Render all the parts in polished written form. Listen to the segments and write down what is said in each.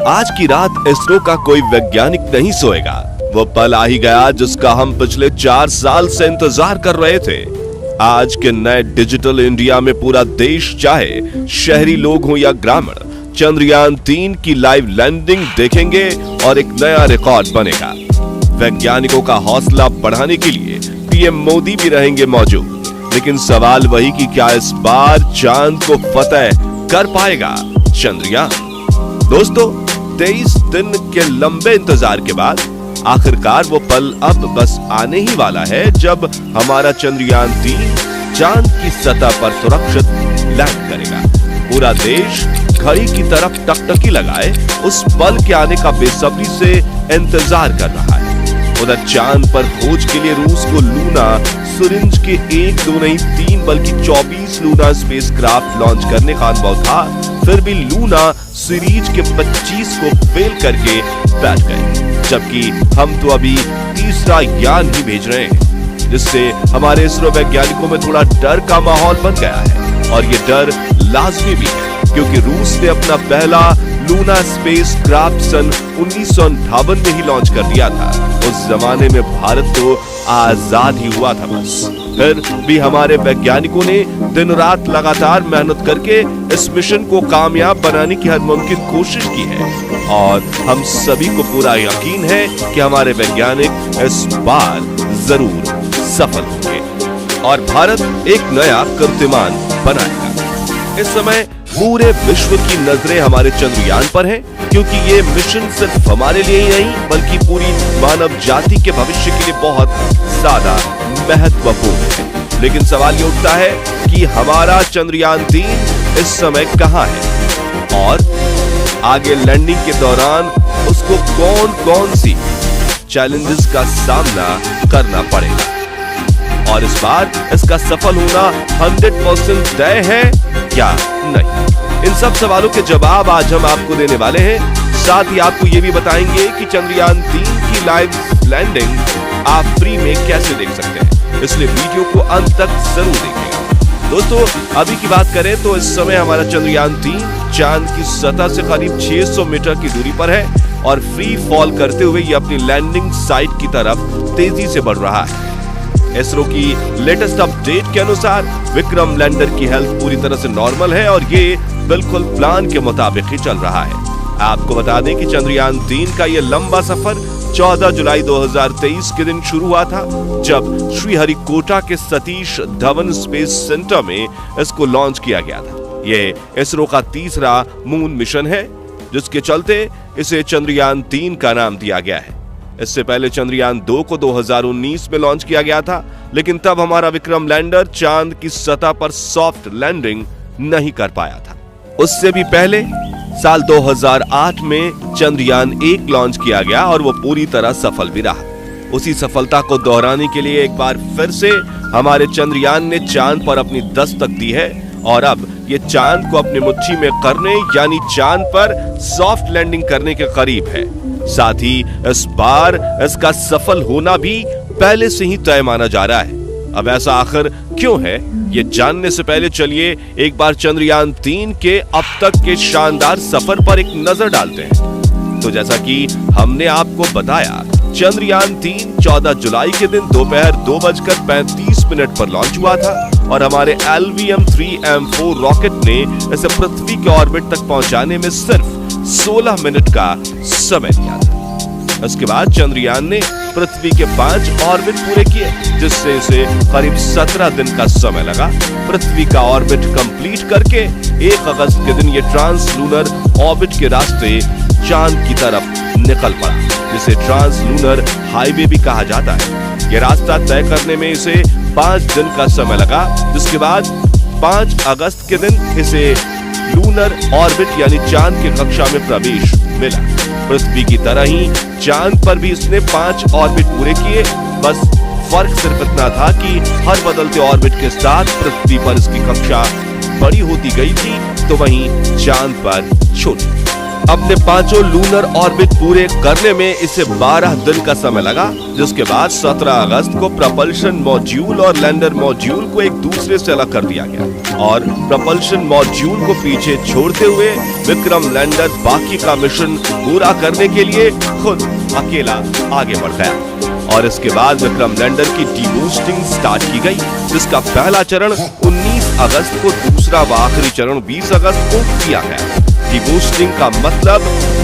आज की रात इसरो का कोई वैज्ञानिक नहीं सोएगा। वो पल आ ही गया जिसका हम पिछले 4 साल से इंतजार कर रहे थे। आज के नए डिजिटल इंडिया में पूरा देश, चाहे शहरी लोग हो या ग्रामीण, चंद्रयान 3 की लाइव लैंडिंग देखेंगे और एक नया रिकॉर्ड बनेगा। वैज्ञानिकों का हौसला बढ़ाने के लिए पीएम मोदी भी रहेंगे मौजूद। लेकिन सवाल वही कि क्या इस बार चांद को फतेह कर पाएगा चंद्रयान? दोस्तों, 23 दिन के लंबे इंतजार के बाद आखिरकार वो पल अब बस आने ही वाला है जब हमारा चंद्रयान 3 चांद की सतह पर सुरक्षित लैंड करेगा। पूरा देश घड़ी की तरफ टकटकी लगाए उस पल के आने का बेसब्री से इंतजार कर रहा है। उधर चांद पर खोज के लिए रूस को लूना सुरिंज के 1, 2 नहीं 3 बल्कि 24 लूना स्पेसक्राफ्ट लॉन्च करने का अनुभव था। फिर भी लूना सीरीज के 25 को फेल करके बैठ गए, जबकि हम तो अभी तीसरा यान ही भेज रहे हैं, जिससे हमारे इसरो वैज्ञानिकों में थोड़ा डर का माहौल बन गया है। और ये डर लाजमी भी है क्योंकि रूस ने अपना पहला लूना स्पेसक्राफ्ट सन 1958 में ही लॉन्च कर दिया था। उस जमाने में भारत तो आजाद ही हुआ था बस। फिर भी हमारे वैज्ञानिकों ने दिन रात लगातार मेहनत करके इस मिशन को कामयाब बनाने की हर मुमकिन कोशिश की है और हम सभी को पूरा यकीन है कि हमारे वैज्ञानिक इस बार जरूर सफल होंगे और भारत एक नया कीर्तिमान बनाएगा। इस समय पूरे विश्व की नजरें हमारे चंद्रयान पर हैं, क्योंकि ये मिशन सिर्फ हमारे लिए ही नहीं बल्कि पूरी मानव जाति के भविष्य के लिए बहुत ज्यादा महत्वपूर्ण है। लेकिन सवाल ये उठता है कि हमारा चंद्रयान 3 इस समय कहां है और आगे लैंडिंग के दौरान उसको कौन सी चैलेंजेस का सामना करना पड़ेगा और इस बार इसका सफल होना 100% तय है या नहीं। इन सब सवालों के जवाब आज हम आपको देने वाले हैं। साथ ही आपको ये भी बताएंगे कि चंद्रयान 3 की लाइव लैंडिंग आप फ्री में कैसे देख सकते हैं, इसलिए वीडियो को अंत तक जरूर देखिएगा। दोस्तों, अभी की बात करें तो इस समय हमारा चंद्रयान 3 चांद की सतह से करीब 600 मीटर की दूरी पर है और फ्री फॉल करते हुए ये अपनी लैंडिंग साइट की तरफ तेजी से बढ़ रहा है। इसरो की लेटेस्ट अपडेट के अनुसार विक्रम लैंडर की हेल्थ पूरी तरह से नॉर्मल है और ये बिल्कुल प्लान के मुताबिक ही चल रहा है। आपको बता दें कि चंद्रयान 3 का ये लंबा सफर 14 जुलाई 2023 के दिन शुरू हुआ था, जब श्रीहरिकोटा के सतीश धवन स्पेस सेंटर में इसको लॉन्च किया गया था। ये इसरो का तीसरा मून मिशन है, जिसके चलते इसे चंद्रयान 3 का नाम दिया गया है। इससे पहले चंद्रयान 2 को 2019 में लॉन्च किया गया था, लेकिन तब हमारा विक्रम लैंडर चांद की सतह पर सॉफ्ट लैंडिंग नहीं कर पाया था। उससे भी पहले साल 2008 में चंद्रयान 1 लॉन्च किया गया और वो पूरी तरह सफल भी रहा। उसी सफलता को दोहराने के लिए एक बार फिर से हमारे चंद्रयान ने चांद पर अपनी दस्तक दी है और अब ये चांद को अपनी मुट्ठी में करने यानी चांद पर सॉफ्ट लैंडिंग करने के करीब है। साथ ही इस बार इसका सफल होना भी पहले से ही तय माना जा रहा है। अब ऐसा आखिर क्यों है, ये जानने से पहले चलिए एक बार चंद्रयान 3 के अब तक के शानदार सफर पर एक नजर डालते हैं। तो जैसा कि हमने आपको बताया, चंद्रयान 3 14 जुलाई के दिन दोपहर 2:35 पर लॉन्च हुआ था और हमारे LVM-3M4 रॉकेट ने इसे पृथ्वी के ऑर्बिट तक पहुंचाने में सिर्फ 16 मिनट का समय लिया था। इसके बाद चंद्रयान ने पृथ्वी के 5 ऑर्बिट पूरे किए, जिससे इसे करीब 17 दिन का समय लगा। पृथ्वी का ऑर्बिट कंप्लीट करके 1 अगस्त के दिन ये ट्रांस लूनर ऑर्बिट के रास्ते चांद की तरफ निकल पड़ा, जिसे ट्रांस लूनर हाईवे भी कहा जाता है। ये रास्ता तय करने में इसे 5 दिन का समय लगा, जिसके बाद 5 अगस्त के दिन इसे लूनर ऑर्बिट यानी चांद की कक्षा में प्रवेश मिला। पृथ्वी की तरह ही चांद पर भी इसने 5 ऑर्बिट पूरे किए। बस फर्क सिर्फ इतना था कि हर बदलते ऑर्बिट के साथ पृथ्वी पर इसकी कक्षा बड़ी होती गई थी, तो वहीं चांद पर छोटी। अपने 5 लूनर ऑर्बिट पूरे करने में इसे 12 दिन का समय लगा, जिसके बाद 17 अगस्त को propulsion मॉड्यूल और लैंडर मॉड्यूल को एक दूसरे से अलग कर दिया गया और propulsion मॉड्यूल को पीछे छोड़ते हुए विक्रम लैंडर बाकी का मिशन पूरा करने के लिए खुद अकेला आगे बढ़ गया। और इसके बाद विक्रम लैंडर की डीबूस्टिंग स्टार्ट की गई, जिसका पहला चरण 19 अगस्त को, दूसरा व आखिरी चरण 20 अगस्त को किया गया। डीबूस्टिंग का मतलब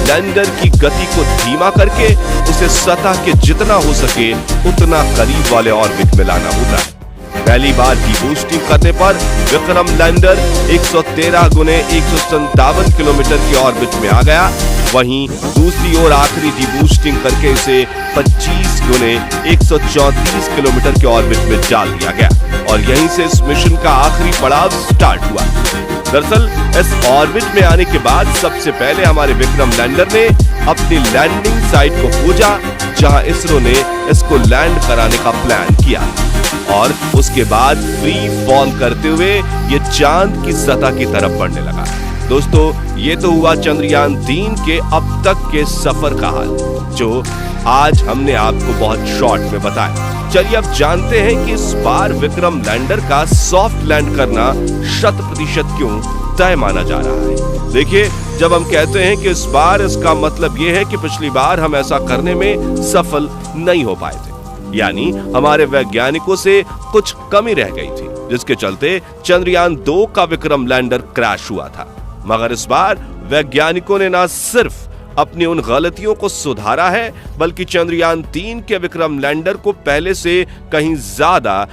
लैंडर की गति को धीमा करके उसे सतह के जितना हो सके उतना करीब वाले ऑर्बिट में लाना होता है। पहली बार डीबूस्टिंग करने पर विक्रम लैंडर 113 गुने 157 किलोमीटर की ऑर्बिट में आ गया। वहीं दूसरी ओर आखिरी डीबूस्टिंग करके इसे 25 गुने 134 किलोमीटर की ऑर्बिट में डाल दिया गया और यहीं से इस मिशन का आखिरी पड़ाव स्टार्ट हुआ। दरअसल इस ऑर्बिट में आने के बाद सबसे पहले हमारे विक्रम लैंडर ने अपनी लैंडिंग साइट को खोजा, जहां इसरो ने इसको लैंड कराने का प्लान किया और उसके बाद फ्री फॉल करते हुए ये चांद की सतह की तरफ बढ़ने लगा। दोस्तों, ये तो हुआ चंद्रयान 3 के अब तक के सफर का हाल, जो आज हमने आपको बहुत शॉर्ट में बताया। चलिए अब जानते हैं कि इस बार विक्रम लैंडर का सॉफ्ट लैंड करना 100% क्यों तय माना जा रहा है। देखिए, जब हम कहते हैं कि इस बार, इसका मतलब यह है कि पिछली बार हम ऐसा करने में सफल नहीं हो पाए थे, यानी हमारे वैज्ञानिकों से कुछ कमी रह गई थी, जिसके चलते चंद्रयान 2 का विक्रम लैंडर क्रैश हुआ था। मगर इस बार वैज्ञानिकों ने न सिर्फ अपनी उन गलतियों को सुधारा है, बल्कि चंद्रयान 3 के विक्रम लैंडर को पहले से कहीं ज्यादा